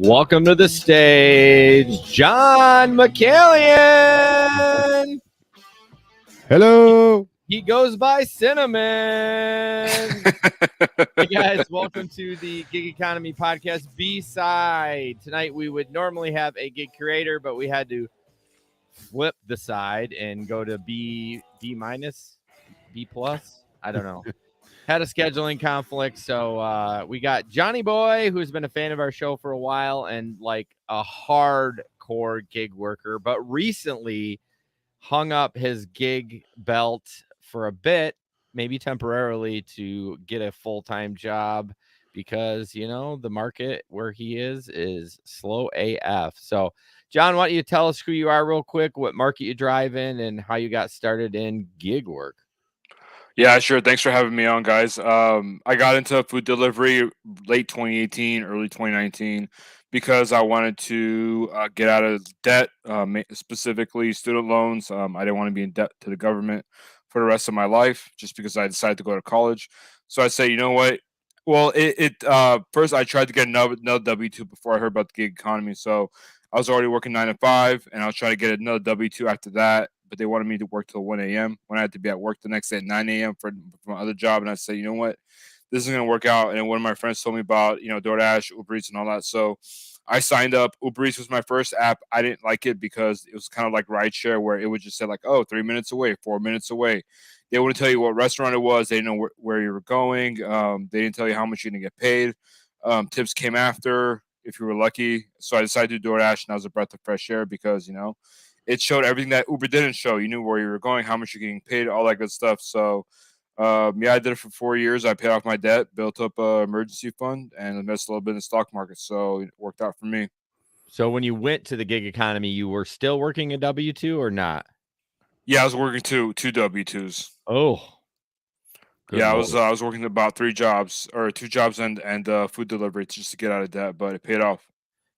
Welcome to the stage, John McCallion. Hello. He goes by Cinnamon. Hey guys, welcome to the Gig Economy Podcast B-side. Tonight we would normally have a gig creator, but we had to flip the side and go to B minus, B plus. I don't know. Had a scheduling conflict, so we got Johnny Boy, who's been a fan of our show for a while and like a hardcore gig worker, but recently hung up his gig belt for a bit, maybe temporarily, to get a full-time job because, you know, the market where he is slow AF. So, John, why don't you tell us who you are real quick, what market you drive in, and how you got started in gig work? Yeah, sure. Thanks for having me on, guys. I got into food delivery late 2018, early 2019, because I wanted to get out of debt, specifically student loans. I didn't want to be in debt to the government for the rest of my life, just because I decided to go to college. So I said, you know what? Well, first I tried to get another W-2 before I heard about the gig economy. So I was already working 9 to 5, and I was trying to get another W-2 after that, but they wanted me to work till 1 a.m. when I had to be at work the next day at 9 a.m. for my other job. And I said, you know what? This isn't going to work out. And one of my friends told me about, DoorDash, Uber Eats, and all that. So I signed up. Uber Eats was my first app. I didn't like it because it was kind of like rideshare, where it would just say like, oh, 3 minutes away, 4 minutes away. They wouldn't tell you what restaurant it was. They didn't know where you were going. They didn't tell you how much you're going to get paid. Tips came after if you were lucky. So I decided to do DoorDash, and that was a breath of fresh air because, it showed everything that Uber didn't show. You knew where you were going, how much you're getting paid, all that good stuff. So, I did it for 4 years. I paid off my debt, built up an emergency fund, and invested a little bit in the stock market. So it worked out for me. So when you went to the gig economy, you were still working a W-2 or not? Yeah, I was working two W-2s. Oh, yeah, I was working about 3 jobs, or 2 jobs and food delivery just to get out of debt, but it paid off.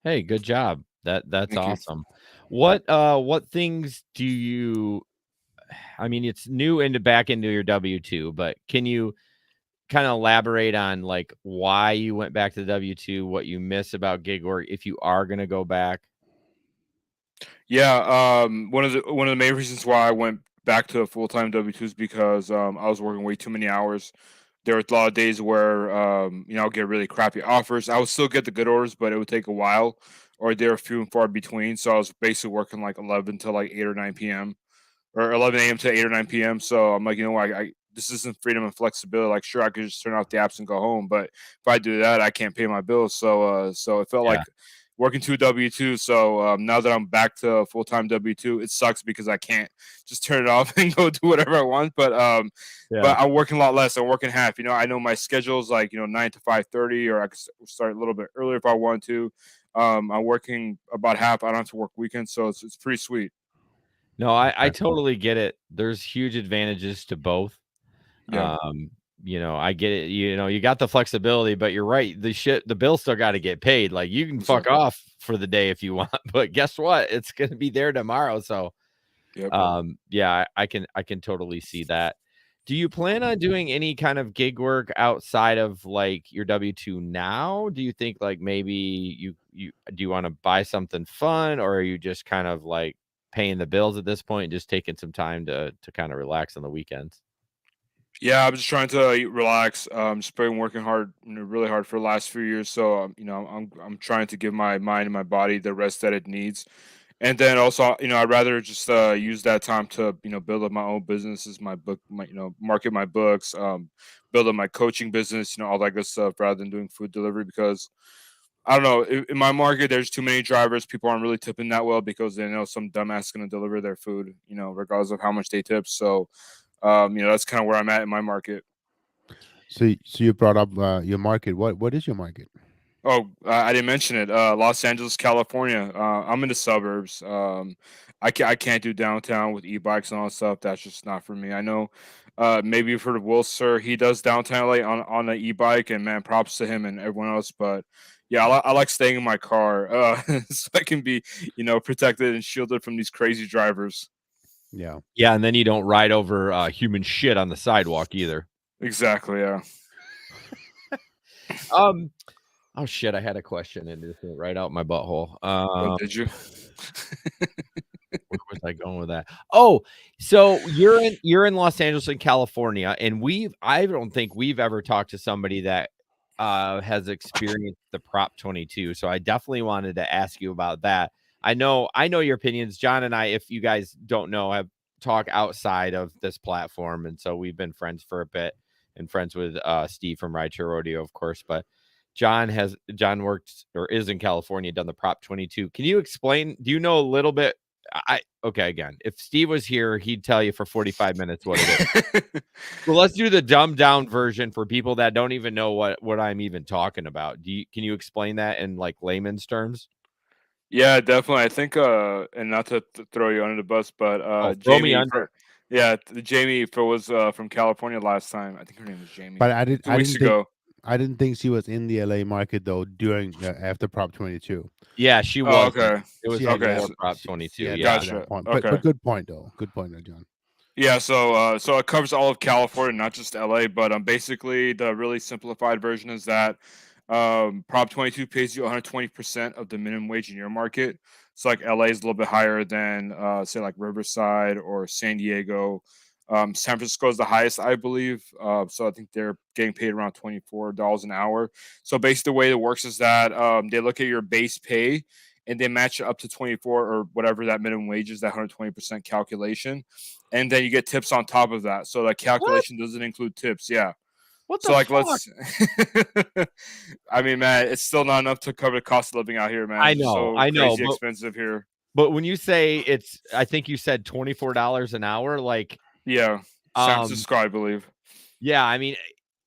Hey, good job. That's Thank you. awesome. What things do you? I mean, it's new back into your W-2, but can you kind of elaborate on like why you went back to the W-2, what you miss about gig work if you are going to go back? Yeah, one of the main reasons why I went back to a full-time W-2 is because I was working way too many hours. There were a lot of days where I'll get really crappy offers. I would still get the good orders, but it would take a while, or they were few and far between. So I was basically working like 11 to like 8 or 9 p.m. or 11 a.m. to 8 or 9 p.m. So I'm like, you know what, I this isn't freedom and flexibility. Like, sure, I could just turn off the apps and go home, but if I do that, I can't pay my bills. So it felt Yeah. like working 2 W-2. So now that I'm back to full-time W-2, it sucks because I can't just turn it off and go do whatever I want. But I'm working a lot less. I'm working half. I know my schedule is like 9 to 5:30, or I could start a little bit earlier if I want to. I'm working about half. I don't have to work weekends, so it's pretty sweet. No, I totally get it. There's huge advantages to both. Yeah. I get it. You got the flexibility, but you're right. The bill still got to get paid. Like you can fuck Exactly. off for the day if you want, but guess what? It's going to be there tomorrow. So, Yep. yeah, I can totally see that. Do you plan on doing any kind of gig work outside of like your W-2 now? Do you think like maybe you do you want to buy something fun, or are you just kind of like paying the bills at this point, just taking some time to kind of relax on the weekends? Yeah, I'm just trying to relax. Just been working hard, really hard for the last few years. So, I'm trying to give my mind and my body the rest that it needs. And then also, I'd rather just use that time to, build up my own businesses, my book, market my books, build up my coaching business, all that good stuff, rather than doing food delivery. Because I don't know, in my market, there's too many drivers. People aren't really tipping that well because they know some dumbass is going to deliver their food, regardless of how much they tip. So, that's kind of where I'm at in my market. So you brought up your market. What is your market? Oh, I didn't mention it. Los Angeles, California. I'm in the suburbs. I can't do downtown with e-bikes and all that stuff. That's just not for me. I know. Maybe you've heard of Will Sir. He does downtown LA on an e-bike, and man, props to him and everyone else. But yeah, I like staying in my car so I can be, protected and shielded from these crazy drivers. Yeah. Yeah, and then you don't ride over human shit on the sidewalk either. Exactly. Yeah. Um, Oh shit! I had a question and it just went right out my butthole. Oh, did you? Where was I going with that? Oh, so you're in Los Angeles in California, and I don't think we've ever talked to somebody that has experienced the Prop 22. So I definitely wanted to ask you about that. I know your opinions. John and I, if you guys don't know, have talked outside of this platform, and so we've been friends for a bit and friends with Steve from Rideshare Rodeo, of course, but John worked or is in California, done the Prop 22. Can you explain? Do you know a little bit? Okay, again, if Steve was here, he'd tell you for 45 minutes what it is. Well, let's do the dumbed down version for people that don't even know what I'm even talking about. Can you explain that in like layman's terms? Yeah, definitely. I think, and not to throw you under the bus, but Oh, throw me Jamie, under. Jamie was from California last time. I think her name was Jamie. But Like 2 weeks ago. I didn't think she was in the LA market though during after Prop 22. Yeah, she Oh, wasn't. okay, It was She had okay, before left. Prop She 22. had left Yeah. at that gotcha. point. Okay, But good point though. Good point, though, John. yeah. So it covers all of California, not just LA. But basically, the really simplified version is that Prop 22 pays you 120% of the minimum wage in your market. So like LA is a little bit higher than say like Riverside or San Diego. San Francisco is the highest, I believe. So I think they're getting paid around $24 an hour. So basically, the way it works is that they look at your base pay and they match it up to 24 or whatever that minimum wage is, that 120% calculation, and then you get tips on top of that. So that What? calculation doesn't include tips. Yeah. What So the like fuck? let's I mean, man, it's still not enough to cover the cost of living out here, man. I It's just know, so I know, crazy but expensive here. when you say I think you said $24 an hour, like, Yeah. San um, Francisco, I believe. yeah, I mean,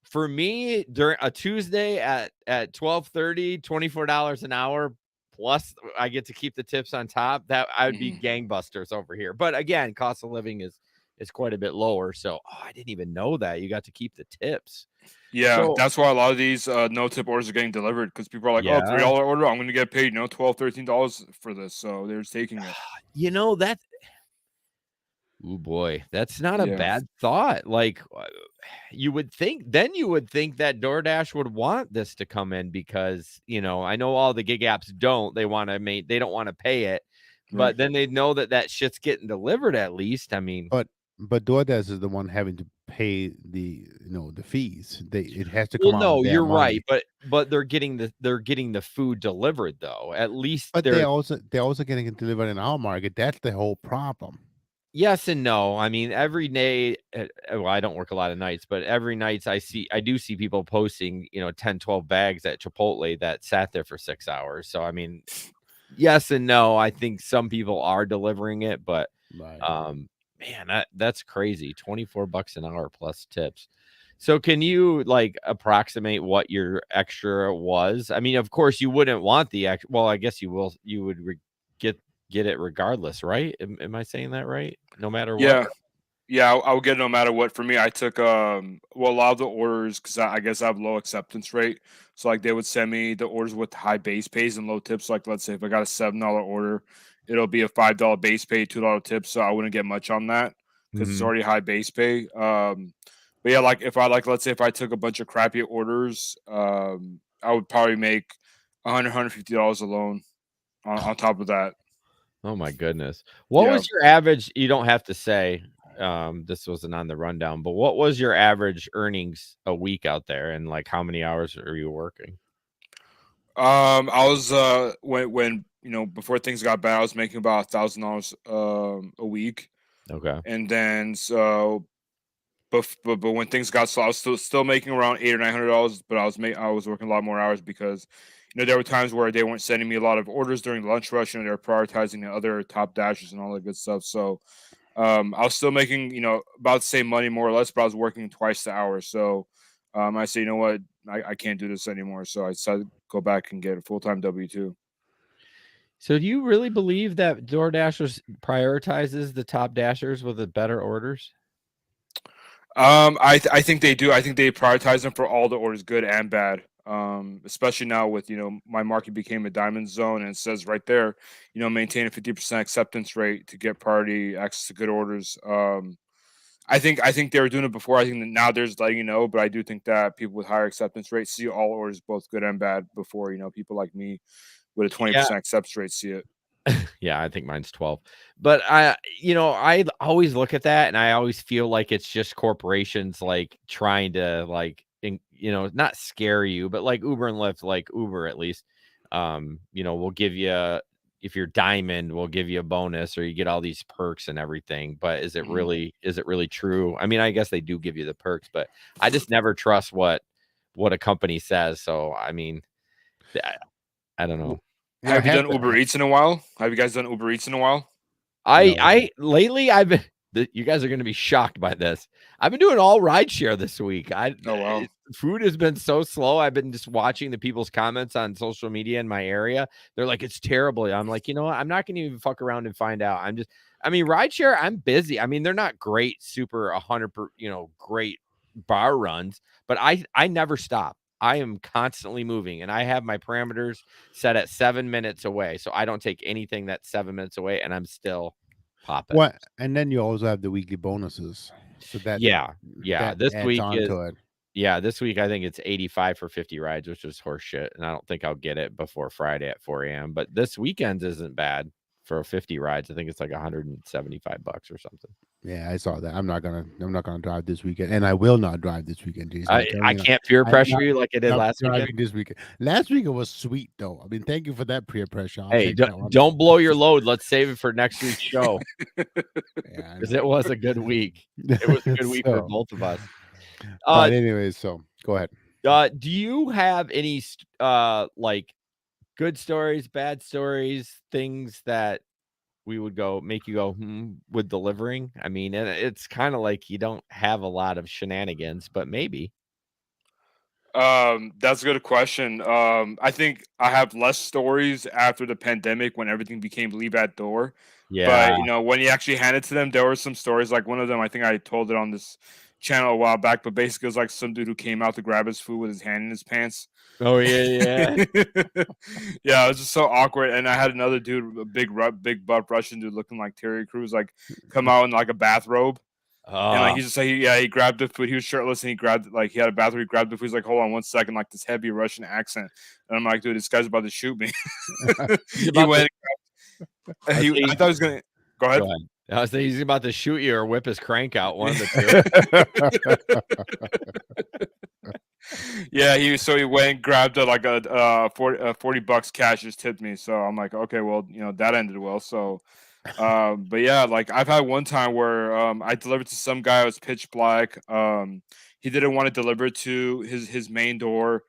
for me, during a Tuesday at 12:30, $24 an hour, plus I get to keep the tips on top, that I would be Mhm. gangbusters over here. But again, cost of living is quite a bit lower. So, I didn't even know that. You got to keep the tips. Yeah, So, that's why a lot of these no tip orders are getting delivered because people are like, oh, yeah, $3 order, I'm gonna get paid, $12, $13 for this. So they're just taking it. that oh boy, that's not a Yeah. bad thought. Like, you would think that DoorDash would want this to come in because, I know all the gig apps don't. They don't want to pay it, Right. but then they know that shit's getting delivered at least. I mean, But DoorDash is the one having to pay the fees. It has to well, come out of no, their you're right, money. but they're getting the food delivered though. At least But they're they're also getting it delivered in our market. That's the whole problem. yes and no. I mean, every day, well, I don't work a lot of nights, but every nights I do see people posting, 10, 12 bags at Chipotle that sat there for 6 hours. So, I mean, yes and no. I think some people are delivering it, but Right. man, that's crazy. $24 an hour plus tips. So can you like approximate what your extra was? I mean, of course you wouldn't want the extra. Well, I guess you would get get it regardless, right? Am I saying that right? No matter what? Yeah. Yeah, I would get it no matter what. For me, I took well, a lot of the orders because I guess I have low acceptance rate. So like they would send me the orders with high base pays and low tips. Like let's say if I got a $7 order, it'll be a $5 base pay, $2 tip. So I wouldn't get much on that because it's Mhm. already high base pay. But yeah, like if I like let's say if I took a bunch of crappy orders, I would probably make $150 alone on top of that. Oh my goodness. What Yeah. was your average? You don't have to say, this wasn't on the rundown, but what was your average earnings a week out there, and like how many hours are you working? I was when before things got bad, I was making about $1,000 a week, Okay. and then but when things got slow, I was still making around $800 or $900, but I was working a lot more hours because there were times where they weren't sending me a lot of orders during the lunch rush, and they were prioritizing the other top dashes and all that good stuff. So I was still making about the same money more or less, but I was working twice the hour. So I said, you know what, I can't do this anymore. So I decided to go back and get a full-time W-2. So do you really believe that DoorDashers prioritizes the top dashers with the better orders? I think they do. I think they prioritize them for all the orders, good and bad. Especially now with my market became a diamond zone, and it says right there, maintain a 50% acceptance rate to get priority access to good orders. I think they were doing it before. I think that now there's letting you know, but I do think that people with higher acceptance rates see all orders, both good and bad, before people like me with a Yeah. 20% acceptance rate see it. Yeah, I think mine's 12. But I always look at that and I always feel like it's just corporations like trying to not scare you, but like Uber and Lyft, like Uber at least, we'll give you if you're diamond, we'll give you a bonus or you get all these perks and everything. But is it really true? I mean, I guess they do give you the perks, but I just never trust what a company says. So I mean, I don't know. What Have you done happened? Uber Eats in a while? Have you guys done Uber Eats in a while? No. I lately I've been you guys are going to be shocked by this. I've been doing all rideshare this week. Oh wow. Food has been so slow. I've been just watching the people's comments on social media in my area. They're like, it's terrible. I'm like, you know what? I'm not going to even fuck around and find out. Rideshare, I'm busy. I mean, they're not great, super 100, great bar runs, but I never stop. I am constantly moving and I have my parameters set at 7 minutes away. So I don't take anything that's 7 minutes away and I'm still popping. What? And then you also have the weekly bonuses. So Yeah. that This adds week on is to it. this week I think it's 85 for 50 rides, which is horse shit. And I don't think I'll get it before Friday at 4 a.m. But this weekend isn't bad for 50 rides. I think it's like $175 or something. Yeah, I saw that. I'm not gonna drive this weekend, and I will not drive this weekend, Jason. I can't peer pressure you like I did last driving weekend. this weekend. Last weekend was sweet though. I mean, thank you for that peer pressure. I'll Hey, take that one. don't blow your load. Let's save it for next week's show Yeah, because it was a good week. It was a good week for So, both of us. but anyways, so go ahead. Do you have any like good stories, bad stories, things that we would make you go with delivering? I mean, and it's kind of like you don't have a lot of shenanigans, but maybe. That's a good question. I think I have less stories after the pandemic when everything became leave at door. Yeah. But when you actually hand it to them, there were some stories. Like one of them, I think I told it on this channel a while back. But basically, it was like some dude who came out to grab his food with his hand in his pants. Oh yeah. Yeah, it was just so awkward. And I had another dude, a big butt Russian dude looking like Terry Crews, like come out in like a bathrobe. And like he grabbed the food. He was shirtless and he had a bathroom. He grabbed the food. He's like, hold on 1 second, like this heavy Russian accent. And I'm like, dude, this guy's about to shoot me. He went. I thought he was gonna go ahead. I was thinking he's about to shoot you or whip his crank out. One of the two. Yeah, he went and grabbed like a $40 cash, just tipped me. So I'm like, okay, well, that ended well. So, but yeah, like I've had one time where I delivered to some guy. It was pitch black. He didn't want to deliver to his main door.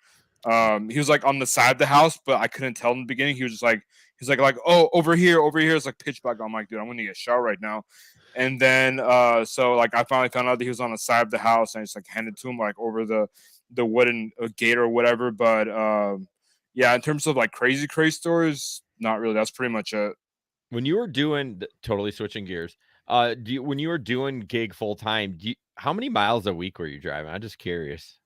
He was like on the side of the house, but I couldn't tell in the beginning. He was just like, oh, over here. It's like pitch black. I'm like, dude, I'm gonna get shot right now. And then so like I finally found out that he was on the side of the house, and I just like handed to him like over the wooden gate or whatever. But yeah, in terms of like crazy stories, not really. That's pretty much it. When you were doing totally switching gears, when you were doing gig full time, how many miles a week were you driving? I'm just curious.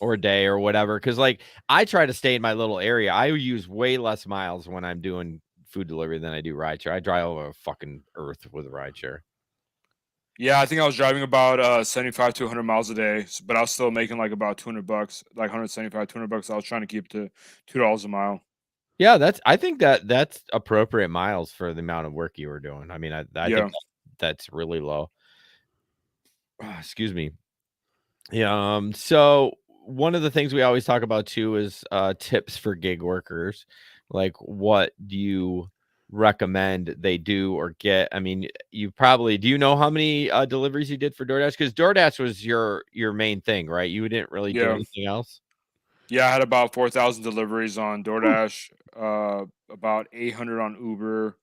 Or a day or whatever, because like I try to stay in my little area. I use way less miles when I'm doing food delivery than I do rideshare. I drive over fucking earth with a rideshare. Yeah, I think I was driving about 75 to 100 miles a day, but I was still making like about $200, like 175, $200. I was trying to keep to $2 a mile. Yeah, I think that's appropriate miles for the amount of work you were doing. I mean, I think that's really low. Excuse me. Yeah. So one of the things we always talk about too is tips for gig workers. Like, what do you recommend they do or get? I mean, do you know how many deliveries you did for DoorDash? Because DoorDash was your main thing, right? You didn't really do anything else. Yeah, I had about 4,000 deliveries on DoorDash, about 800 on Uber,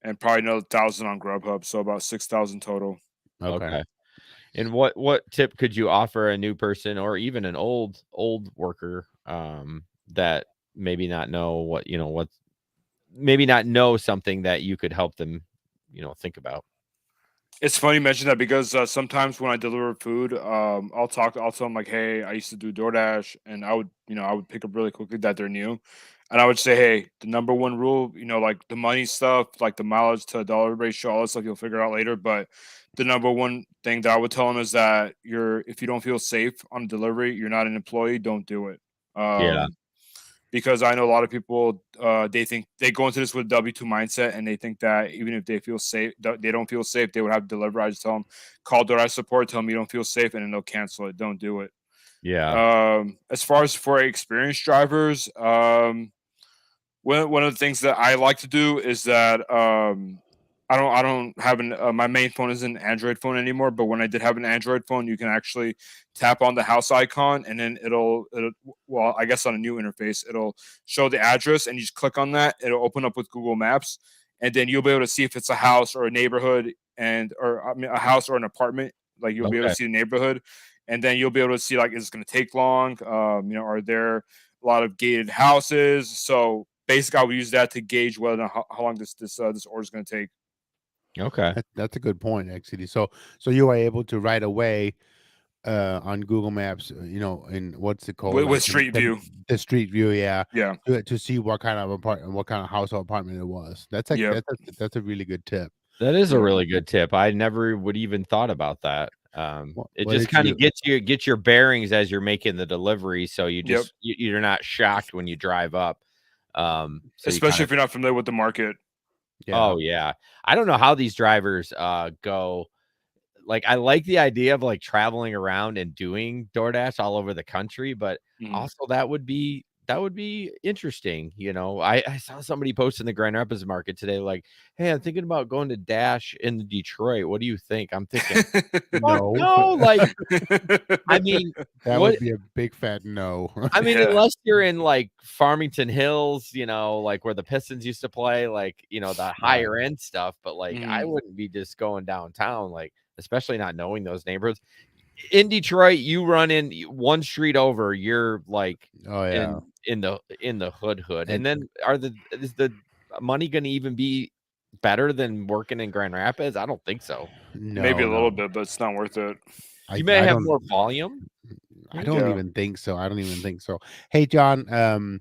and probably another 1,000 on Grubhub. So about 6,000 total. Okay. And what tip could you offer a new person or even an old worker that maybe not know maybe not know something that you could help them, think about? It's funny you mention that because sometimes when I deliver food, I'll tell them like, "Hey, I used to do DoorDash," and I would pick up really quickly that they're new. And I would say, hey, the number one rule, like the money stuff, like the mileage to dollar ratio, all that stuff you'll figure out later. But the number one thing that I would tell them is that if you don't feel safe on delivery, you're not an employee, don't do it. Yeah. Because I know a lot of people, they think they go into this with a W-2 mindset, and they think that even if they feel safe, they don't feel safe, they would have to deliver. I just tell them, call DoorDash support, tell them you don't feel safe, and then they'll cancel it. Don't do it. Yeah. As far as for experienced drivers, one of the things that I like to do is that I don't have my main phone is an Android phone anymore, but when I did have an Android phone, you can actually tap on the house icon, and then it'll well, I guess on a new interface, it'll show the address, and you just click on that, it'll open up with Google Maps, and then you'll be able to see if it's a house or a neighborhood, or I mean a house or an apartment. Like you'll be able to see the neighborhood, and then you'll be able to see like, is it going to take long? Are there a lot of gated houses? So basically, I would use that to gauge whether or not how long this order is going to take. Okay. That's a good point, actually. So you are able to right away on Google Maps, in what's it called? With Street View. The Street View, yeah. Yeah. To see what kind of apartment, what kind of house or apartment it was. That's that's a really good tip. That is a really good tip. I never would even thought about that. It just kind of gets your bearings as you're making the delivery, so you're not shocked when you drive up. So especially if you're not familiar with the market. Yeah. Oh yeah, I don't know how these drivers go. Like, I like the idea of like traveling around and doing DoorDash all over the country, but also that would be interesting. I saw somebody post in the Grand Rapids market today, like, hey, I'm thinking about going to Dash in Detroit. What do you think? I'm thinking, no, like, I mean, that would be a big fat no. I mean, unless you're in like Farmington Hills, like where the Pistons used to play, like, the higher end stuff, but like, I wouldn't be just going downtown, like, especially not knowing those neighborhoods. In Detroit, you run in one street over, you're like, in the hood. And then is the money going to even be better than working in Grand Rapids? I don't think so. No, maybe a little bit, but it's not worth it. You may have more volume. I don't even think so. Hey, John,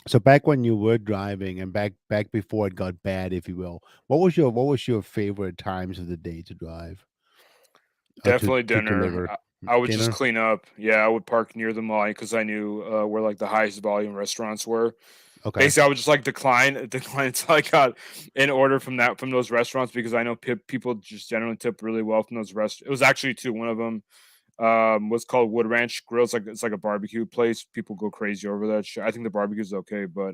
so back when you were driving and back before it got bad, if you will, what was your favorite times of the day to drive? Definitely dinner. I would just clean up. Yeah, I would park near the mall because I knew where like the highest volume restaurants were. Okay. Basically, I would just like decline until I got an order from those restaurants, because I know people just generally tip really well from those restaurants. It was actually two. One of them what's called Wood Ranch Grill. It's like a barbecue place. People go crazy over that shit. I think the barbecue is okay, but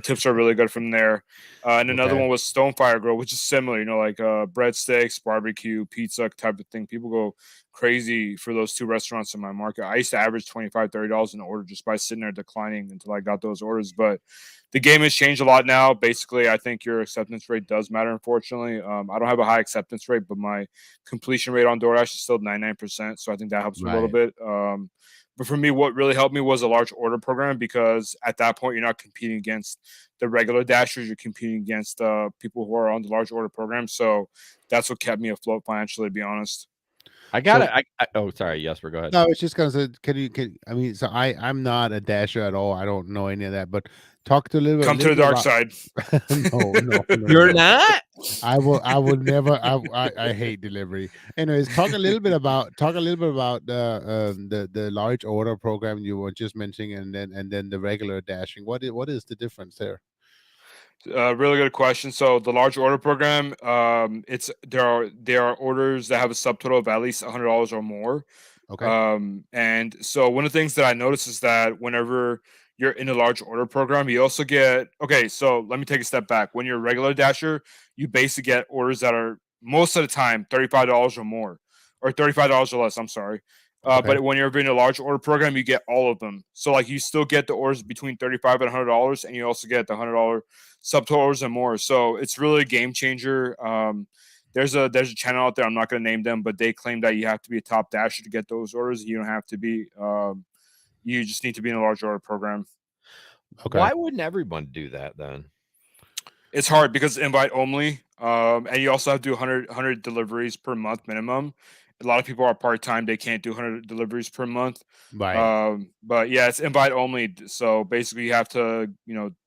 tips are really good from there. And another one was Stonefire Grill, which is similar. Like breadsticks, barbecue, pizza type of thing. People go crazy for those two restaurants in my market. I used to average $25-$30 an order just by sitting there declining until I got those orders. But the game has changed a lot now. Basically, I think your acceptance rate does matter, unfortunately. I don't have a high acceptance rate, but my completion rate on DoorDash is still 99%. So I think that helps me a little bit. But for me, what really helped me was a large order program, because at that point, you're not competing against the regular dashers. You're competing against people who are on the large order program. So that's what kept me afloat financially, to be honest. I got it. Oh, sorry. Jesper, go ahead. No, I was just gonna say, I mean, so I'm not a dasher at all. I don't know any of that, but talk to a little bit. Come to the dark side. No, you're not. I will never. I hate delivery. Anyways, talk a little bit about the large order program you were just mentioning, and then the regular dashing. What is the difference there? Really good question. So the large order program, there are orders that have a subtotal of at least $100 or more. Okay. And so one of the things that I noticed is that whenever you're in a large order program, you also get, so let me take a step back. When you're a regular dasher, you basically get orders that are most of the time $35 or more, or $35 or less. I'm sorry. But when you're in a large order program, you get all of them. So like you still get the orders between $35 and $100, and you also get the $100 subtotal orders and more. So it's really a game changer. There's a channel out there, I'm not going to name them, but they claim that you have to be a top dasher to get those orders. You don't have to be. You just need to be in a large order program. Okay. Why wouldn't everyone do that then? It's hard because invite only, and you also have to do 100 deliveries per month minimum. A lot of people are part time; they can't do 100 deliveries per month. Right. But yeah, it's invite only. So basically, you have to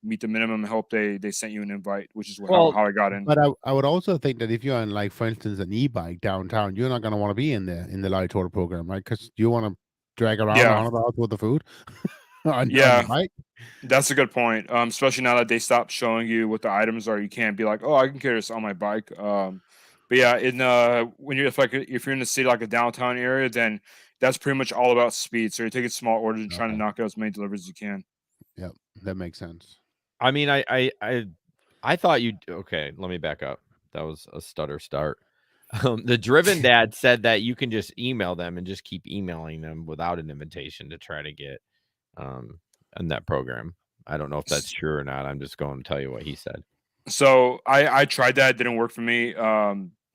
meet the minimum and hope they sent you an invite, which is Well, how I got in. But I would also think that if you're on, like, for instance, an e-bike downtown, you're not going to want to be in the light tour program, right? Because you want to drag around Yeah, 100 hours worth of food on the yeah. bike. That's a good point. Especially now that they stopped showing you what the items are, you can't be like, "Oh, I can carry this on my bike." But yeah, in when you're if you're in the city like a downtown area, then that's pretty much all about speed. So you're taking small orders and trying to Okay. knock out as many deliveries as you can. Yep. That makes sense. I mean, I thought you okay, let me back up. That was a stutter start. The Driven Dad said that you can just email them and just keep emailing them without an invitation to try to get in that program. I don't know if that's true or not. I'm just going to tell you what he said. So I tried that, it didn't work for me.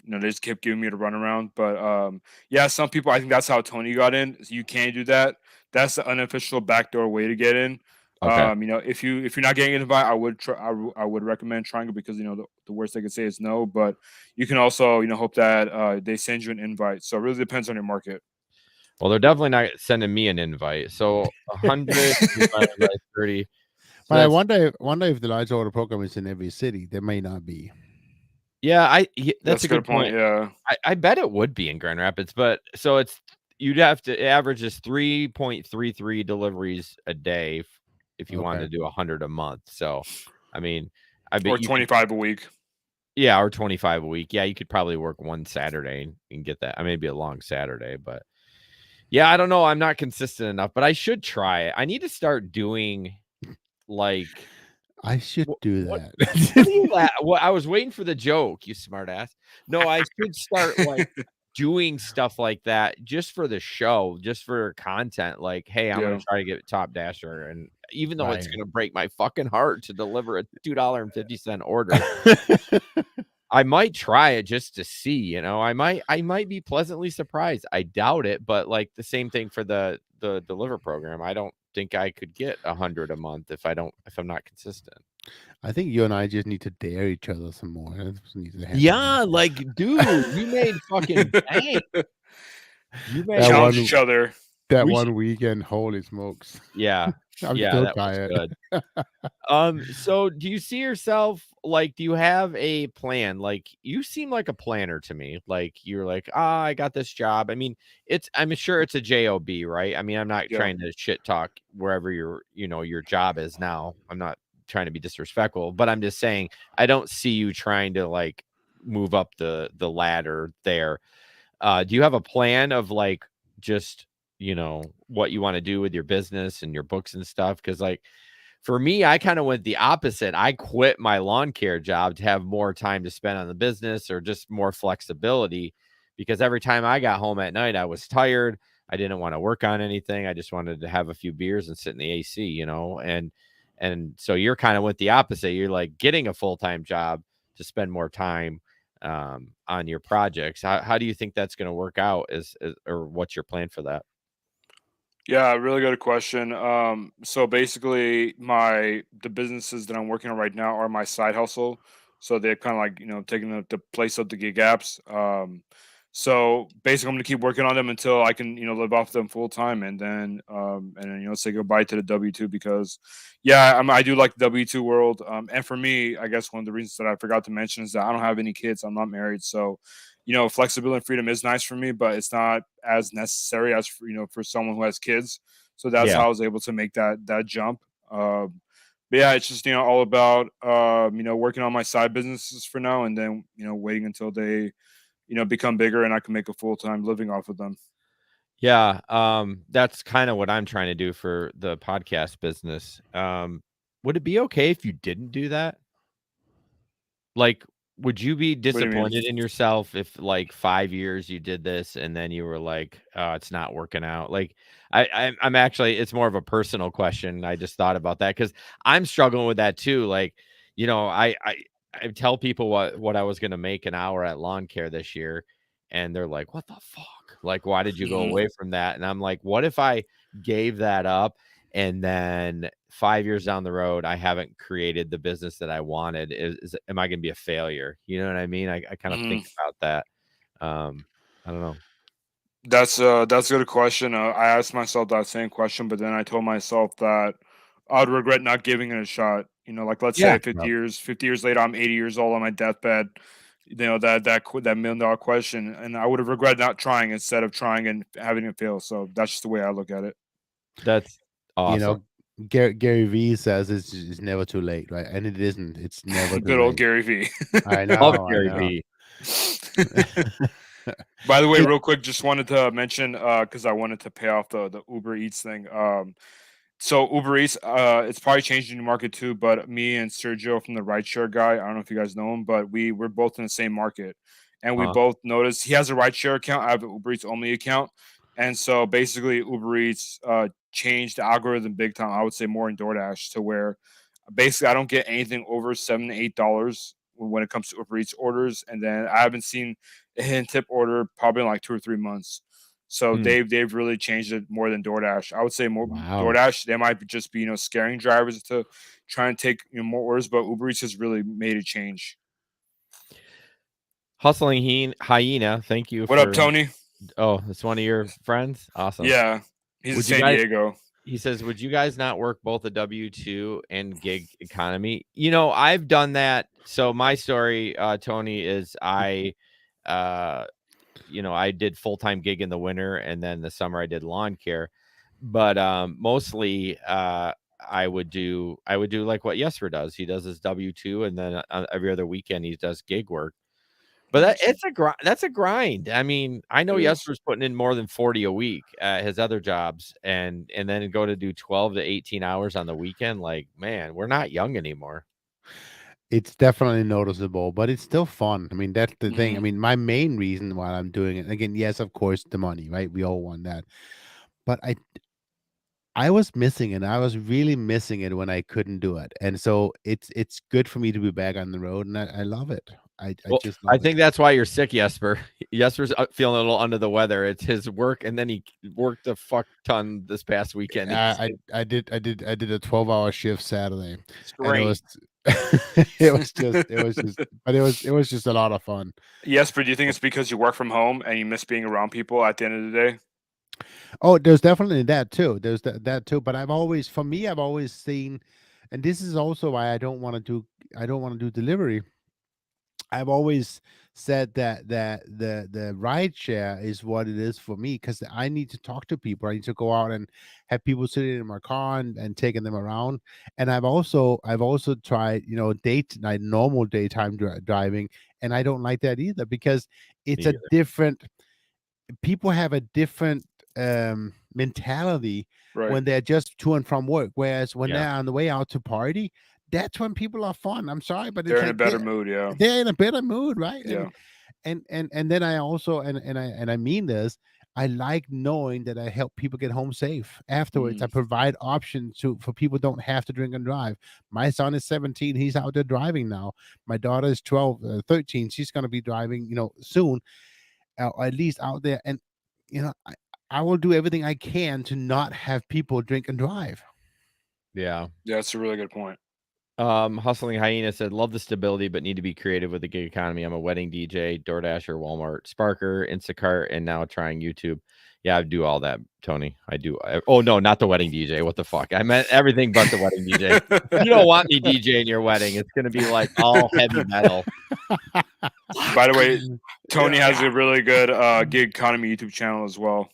They just kept giving me the runaround. But yeah, some people, I think that's how Tony got in. So you can do that. That's the unofficial backdoor way to get in. Okay. If you're not getting an invite, I would try. I would recommend Triangle because the worst they could say is no. But you can also hope that they send you an invite. So it really depends on your market. Well, they're definitely not sending me an invite. So 100 divided by 30. So But I that's wonder if the light tour program is in every city. There may not be. yeah, that's That's a a good good point. point. Yeah. I bet it would be in Grand Rapids, but so you'd have to average is 3.33 deliveries a day if you wanted Okay. to do 100 a month. So, I mean, I bet Or you could 25 a week. yeah, or 25 a week. Yeah, you could probably work one Saturday and get that. I may be a long Saturday, but yeah, I don't know. I'm not consistent enough, but I should try it. I need to start doing like I should do what that. what do you Well, I was waiting for the joke, you smartass. No, I should start like doing stuff like that just for the show, just for content. Like, hey, I'm gonna Yeah. try to get Top Dasher, and even though it's Right. gonna break my fucking heart to deliver a $2.50 order, I might try it just to see. I might be pleasantly surprised. I doubt it, but like the same thing for the deliver program. I don't think I could get 100 a month if I'm not consistent. I think you and I just need to dare each other some more. That needs to happen. Yeah, like, dude, you made fucking bank. You made That Challenge one each other. that we should one weekend, holy smokes. yeah. I'm Yeah, still that was tired. good. So do you see yourself do you have a plan? Like, you seem like a planner to me. Like, you're like, "Ah, I got this job." I mean, I'm sure it's a job, right? I mean, I'm not Yeah. trying to shit talk wherever your job is now. I'm not trying to be disrespectful, but I'm just saying I don't see you trying to like move up the ladder there. Do you have a plan of like just, what you want to do with your business and your books and stuff? Because like for me, I kind of went the opposite. I quit my lawn care job to have more time to spend on the business or just more flexibility because every time I got home at night, I was tired. I didn't want to work on anything. I just wanted to have a few beers and sit in the AC, and so you're kind of with the opposite. You're like getting a full-time job to spend more time on your projects. How do you think that's going to work out? Or what's your plan for that? Yeah, really good question. So basically, the businesses that I'm working on right now are my side hustle. So they're kind of like taking the place of the gig apps. So basically, I'm gonna keep working on them until I can live off them full time, and then say goodbye to the W-2 because yeah, I do like the W-2 world. And for me, I guess one of the reasons that I forgot to mention is that I don't have any kids. I'm not married, so flexibility and freedom is nice for me, but it's not as necessary as for someone who has kids. So that's Yeah. how I was able to make that jump. But yeah, it's just all about working on my side businesses for now, and then waiting until they become bigger and I can make a full time living off of them. Yeah, that's kind of what I'm trying to do for the podcast business. Would it be okay if you didn't do that? Like, would you be What do you mean? disappointed in yourself if like 5 years you did this and then you were like, "Oh, it's not working out?" Like, I'm actually it's more of a personal question. I just thought about that because 'cause I'm struggling with that too. Like, I tell people what I was gonna make an hour at lawn care this year, and they're like, "What the fuck? Like, why did you go Mhm. away from that?" And I'm like, "What if I gave that up and then 5 years down the road, I haven't created the business that I wanted. Am I gonna be a failure? You know what I mean? I kind of think Mhm. about that. Um, I don't know. That's a good question. I asked myself that same question, but then I told myself that I'd regret not giving it a shot. Like let's Yeah. say 50 years later, I'm 80 years old on my deathbed. That $1 million question, and I would have regretted not trying instead of trying and having it fail. So that's just the way I look at it. That's You awesome. know, Gary Vee says it's never too late, right? And it isn't. It's never too Good old late. Gary V. I Love know. I Gary know. Vee. By the way, Yeah. real quick, just wanted to mention because I wanted to pay off the Uber Eats thing. So Uber Eats, it's probably changing the market too. But me and Sergio from the rideshare guy, I don't know if you guys know him, but we're both in the same market, and we Uh-huh. both noticed he has a rideshare account. I have an Uber Eats only account, and so basically Uber Eats changed the algorithm big time. I would say more in DoorDash to where basically I don't get anything over $7 to $8 when it comes to Uber Eats orders, and then I haven't seen a hidden tip order probably in like 2 or 3 months. So Hmm. they've really changed it more than DoorDash. I would say more Wow. DoorDash. They might just be scaring drivers to try and take more orders, but Uber Eats has really made a change. Hustling Hyena, thank you What up, for. Tony? Oh, it's one of your friends. Awesome. Yeah, he's in Would you San guys? Diego. He says, "Would you guys not work both a W-2 and gig economy?" I've done that. So my story, Tony, is uh, I did full-time gig in the winter, and then the summer I did lawn care. But mostly, I would do like what Jesper does. He does his W-2, and then every other weekend he does gig work. But Nice. that's a grind. I mean, I know It is. Jesper's putting in more than 40 a week at his other jobs, and then go to do 12 to 18 hours on the weekend. Like, man, we're not young anymore. It's definitely noticeable, but it's still fun. I mean, that's the thing. I Mhm. mean, my main reason why I'm doing it, again, yes, of course, the money, right? We all want that. But I was missing it. I was really missing it when I couldn't do it. And so it's good for me to be back on the road, and I love it. I Well, just I love it. think that's why you're sick, Jesper. Jesper's feeling a little under the weather. It's his work, and then he worked a fuck ton this past weekend. I did a 12-hour shift Saturday, and it Straight. was it was just a lot of fun. Yes, but do you think it's because you work from home and you miss being around people at the end of the day? Oh, there's definitely that too. There's that too. But for me, I've always seen, and this is also why I don't want to do delivery. I've always said that the ride share is what it is for me because I need to talk to people. I need to go out and have people sitting in my car and taking them around. And I've also tried date night normal daytime driving, and I don't like that either because it's a Neither. different. People have a different mentality Right. when they're just to and from work. Whereas when Yeah. they're on the way out to party, that's when people are fun. I'm sorry, but They're it's in a like better mood. Yeah. they're in a better mood, right? Yeah. And then I also and I mean this. I like knowing that I help people get home safe afterwards. I Mm. provide options for people don't have to drink and drive. My son is 17. He's out there driving now. My daughter is 12, 13. She's going to be driving, soon, or at least out there. And, I will do everything I can to not have people drink and drive. Yeah. Yeah, that's a really good point. Hustling Hyena said, "Love the stability, but need to be creative with the gig economy. I'm a wedding DJ, DoorDash or Walmart, Sparker, Instacart, and now trying YouTube." Yeah, I do all that, Tony. I do. Oh no, not the wedding DJ. What the fuck? I meant everything but the wedding DJ. You don't want me DJing your wedding. It's gonna be like all heavy metal. By the way, Tony Yeah. has a really good gig economy YouTube channel as well.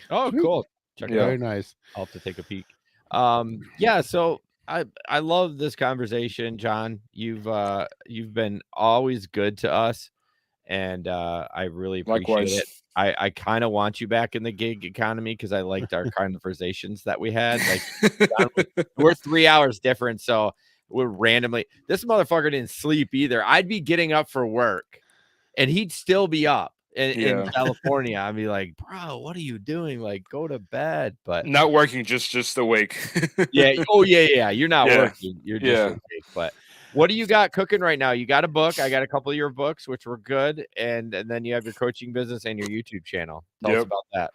Oh, Sweet. cool. Check it Yeah. out. Very nice. I'll have to take a peek. Yeah, so I love this conversation, John. You've been always good to us, and I really appreciate Likewise. it. I kind of want you back in the gig economy because I liked our conversations that we had. Like, John, we're 3 hours different, so we're randomly. This motherfucker didn't sleep either. I'd be getting up for work, and he'd still be up in Yeah. California. I'd be like, bro, what are you doing? Like, go to bed. But Not working, just awake. yeah. Oh, yeah. You're not Yeah. working. You're just Yeah. awake. But what do you got cooking right now? You got a book. I got a couple of your books, which were good. And then you have your coaching business and your YouTube channel. Tell us Yep. about that.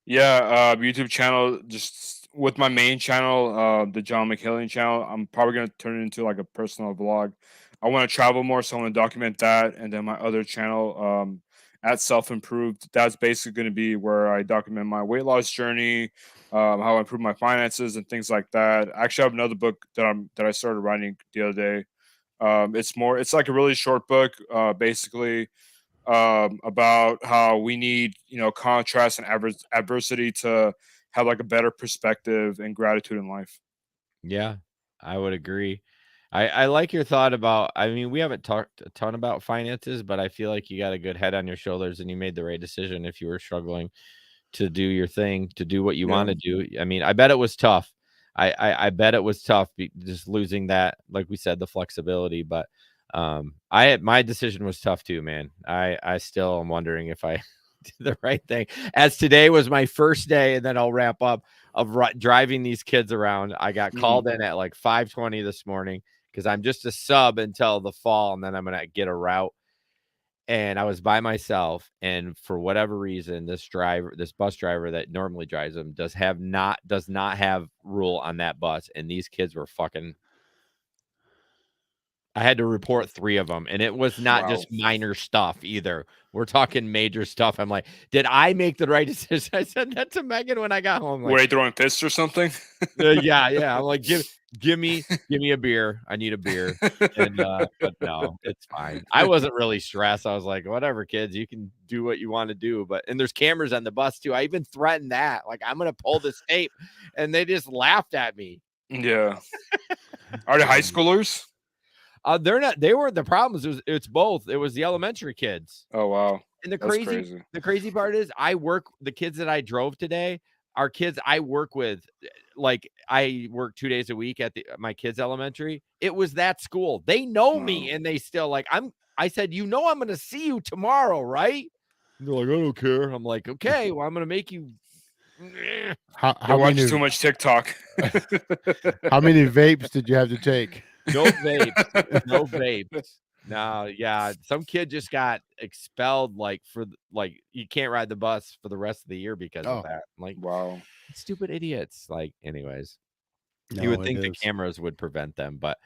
Yeah, YouTube channel, just with my main channel, the John McHillian channel, I'm probably gonna turn it into like a personal vlog. I want to travel more, so I want to document that. And then my other channel, at Self-Improved. That's basically going to be where I document my weight loss journey, how I improve my finances and things like that. I actually have another book that I started writing the other day. It's like a really short book, basically about how we need, contrast and adversity to have like a better perspective and gratitude in life. Yeah, I would agree. I like your thought about, I mean, we haven't talked a ton about finances, but I feel like you got a good head on your shoulders and you made the right decision if you were struggling to do your thing, to do what you want to do. I mean, I bet it was tough. I bet it was tough just losing that, like we said, the flexibility. But my decision was tough too, man. I still am wondering if I did the right thing. As today was my first day, and then I'll wrap up of driving these kids around. I got called in at like 5:20 this morning because I'm just a sub until the fall, and then I'm gonna get a route. And I was by myself, and for whatever reason, this bus driver that normally drives them does not have rule on that bus, and these kids were fucking. I had to report 3 of them, and it was not just minor stuff either. We're talking major stuff. I'm like, did I make the right decision? I said that to Megan when I got home. Like, were they throwing fists or something? yeah. I'm like, give me a beer. I need a beer. And but no, it's fine. I wasn't really stressed. I was like, whatever, kids, you can do what you want to do. And there's cameras on the bus too. I even threatened that. Like, I'm gonna pull this tape, and they just laughed at me. Yeah. Are they high schoolers? They're not. They were the problems. It's both. It was the elementary kids. Oh wow. And the crazy part is, the kids that I drove today are kids I work with. Like, I work 2 days a week at my kids' elementary. It was that school. They know me, and they still like. I said, I'm going to see you tomorrow, right? And they're like, I don't care. I'm like, okay, well, I'm going to make you. How watching too much TikTok. How many vapes did you have to take? No vapes. No vapes. No, yeah. Some kid just got expelled, you can't ride the bus for the rest of the year because of that. I'm like, wow. Stupid idiots. Like, anyways. No, you would think the cameras would prevent them. But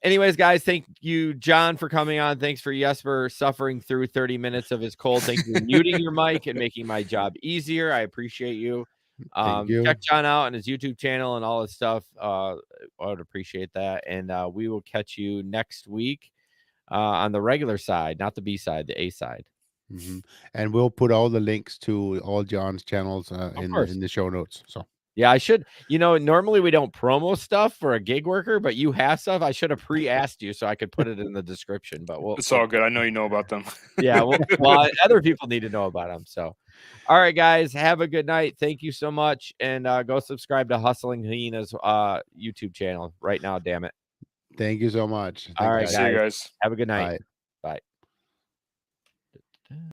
anyways, guys, thank you, John, for coming on. Thanks for Jesper suffering through 30 minutes of his cold. Thank you for muting your mic and making my job easier. I appreciate you. Thank you. Check John out on his YouTube channel and all his stuff. I would appreciate that. And we will catch you next week on the regular side, not the B side, the A side. Mm-hmm. And we'll put all the links to all John's channels in the show notes. So yeah, I should. Normally we don't promo stuff for a gig worker, but you have stuff. I should have pre-asked you so I could put it in the description. But it's all good. I know you know about them. Yeah, well, other people need to know about them. So, all right, guys, have a good night. Thank you so much, and go subscribe to Hustling Hyena's YouTube channel right now. Damn it! Thank you so much. All right, see you guys. Have a good night. Bye. Bye.